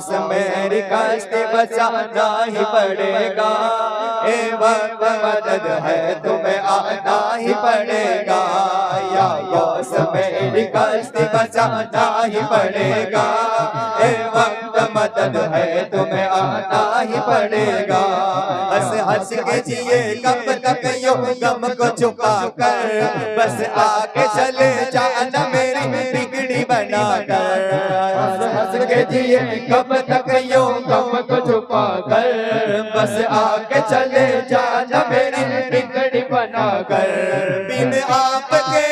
Boss मेरी कश्ती बचाना ही पड़ेगा, ए वक्त मदद है तुम्हें आना ही पड़ेगा। या बॉस मेरी कश्ती बचाना ही पड़ेगा, ए वक्त मदद है तुम्हें आना ही पड़ेगा। हंस हंस के जिए कब तक यो गम को छुपा कर, बस आके चले जाना मेरी बिगड़ी बना कर। हंस हंस के जिए कब तक यो गम को छुपा कर, बस आके चले जाना मेरी बिगड़ी बना कर। बिन आपके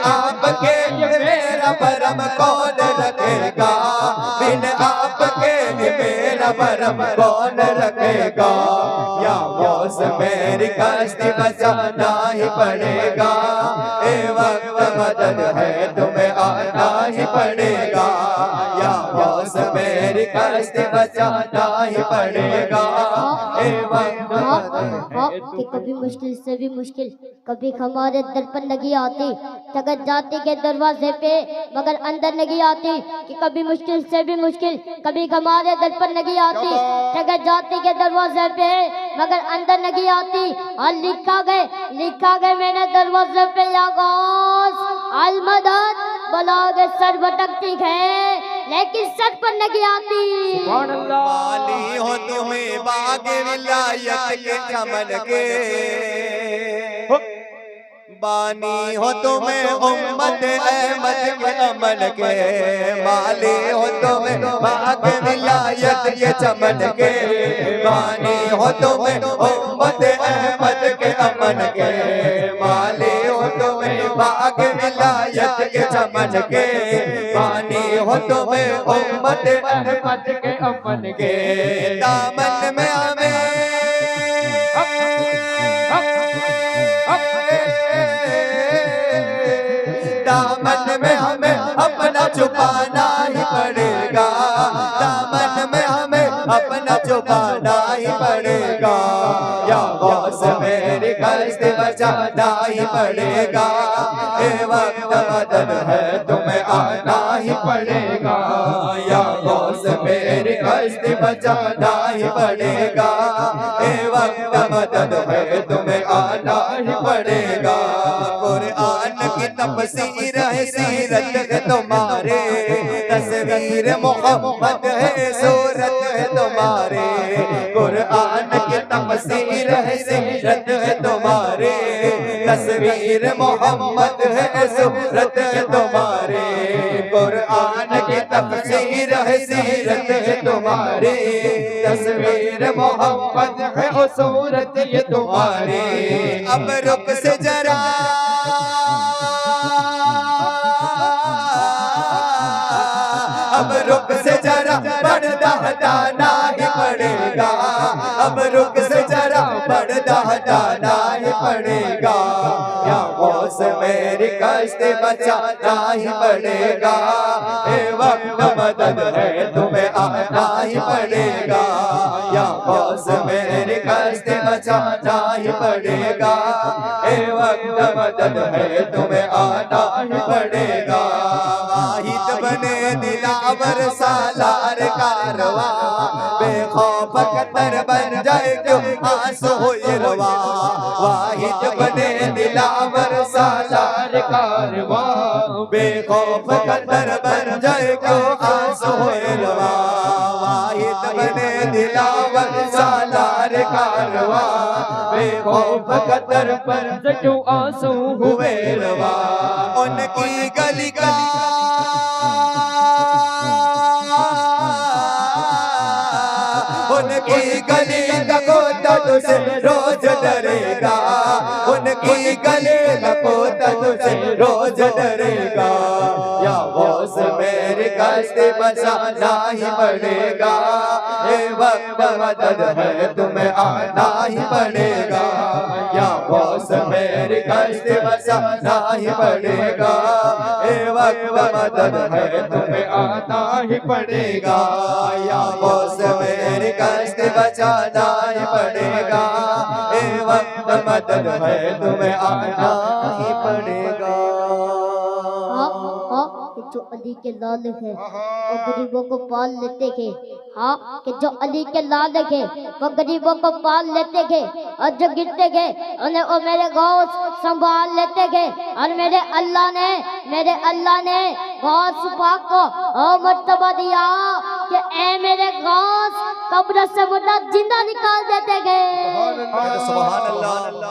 आपके मेरा भरम कौन रखेगा, बिन आपके मेरा भरम कौन रखेगा। या बॉस मेरी कश्ती बचाना ही पड़ेगा, ए वक्त मदद है तुम्हें आना ही पड़ेगा। या बॉस मेरी कश्ती बचाना ही पड़ेगा, ए वक्त मदद है। कि कभी मुश्किल से भी मुश्किल कभी हमारे दर पर नहीं आती, ठगत जाती के दरवाजे पे मगर अंदर नहीं आती। कि कभी मुश्किल से भी मुश्किल कभी हमारे दर पर नहीं आती, ठगत जाती के दरवाजे पे मगर अंदर नहीं आती। और लिखा गए मैंने दरवाजे पे आगाज अलमदद बोला के सर भटकती है लेकिन सर पर नहीं आती। वाली हो तुम्हें बाग विलायत के चमन के, बानी हो तुम्हें उम्मत अहमद के अमन के। माली हो तुम्हें बाग विलायत के चमन के, बानी हो तुम्हें उम्मत अहमद के अमन के। माली हो तुम्हें बाग विलायत के चमन के, बानी हो तुम्हें उम्मत अहमद के अमन के। दामन में हमें दामन में हमें अपना छुपाना ही पड़ेगा, दामन में हमें अपना छुपाना ही पड़ेगा। या बॉस मेरी कश्ती बचाना ही पड़ेगा, ए वक्त मदद है तुम्हें आना ही पड़ेगा। या बॉस मेरी कश्ती बचाना ही पड़ेगा, ए वक्त मदद है तुम्हें आना ही पड़ेगा। कुरान की तफसीर है सीरत है तुम्हारे, तस्वीर मोहम्मद है सूरत है तुम्हारे। कुरान की तफसीर है सीरत है तुम्हारे, तस्वीर मोहम्मद है सूरत है तुम्हारे। कुरान की तफसीर है सीरत है तुम्हारे, तस्वीर मोहम्मद है सूरत है तुम्हारे। अब रुक से जरा अब रुक से जरा पर्दा हटाना ही पड़ेगा, अब रुक से जरा पर्दा हटाना ही पड़ेगा। या बॉस मेरी कश्ती बचाना ही पड़ेगा, ए वक्त मदद है तुम्हें आना ही पड़ेगा। या बॉस मेरी कश्ती बचाना ही पड़ेगा, ए वक्त मदद है तुम्हें आना ही पड़ेगा। वाहिद बने दिलावर सालार कारवा, बेखौफ कतर बन जाए क्यों आंसू रवा। वाहिद बने दिलावर सालार कारवा, बेखौफ कतर बन जाए क्यों आंसू रवा। वाहिद बने दिलावर सालार कारवा, बेखौफ कतर बन क्यों आंसू हुए रवा। उनकी गली का उनकी गली का पोता तुझसे रोज डरेगा, उनकी गली का पोता तुझसे रोज डरेगा। या बॉस मेरी कश्ती बचाना ही पड़ेगा, ये वक्त मदद है तुम्हें आना ही पड़ेगा। या बॉस मेरी कश्ती बचाना ही पड़ेगा, ये वक्त मदद है तुम्हें आना ही पड़ेगा। या बॉस मेरी कश्ती बचाना ही पड़ेगा, ये वक्त मदद है तुम्हें आना ही पड़ेगा। जो अली के लाल है वो गरीबों को पाल लेते थे। हाँ कि जो अली के लाल थे वो गरीबों को पाल लेते थे और जो गिरते थे उन्हें वो मेरे गौस संभाल लेते थे। और मेरे अल्लाह ने गौस पाक को ओ मर्तबा दिया कि ए मेरे गौस कब्र से मुर्दा जिंदा निकाल देते थे। सुभान अल्लाह।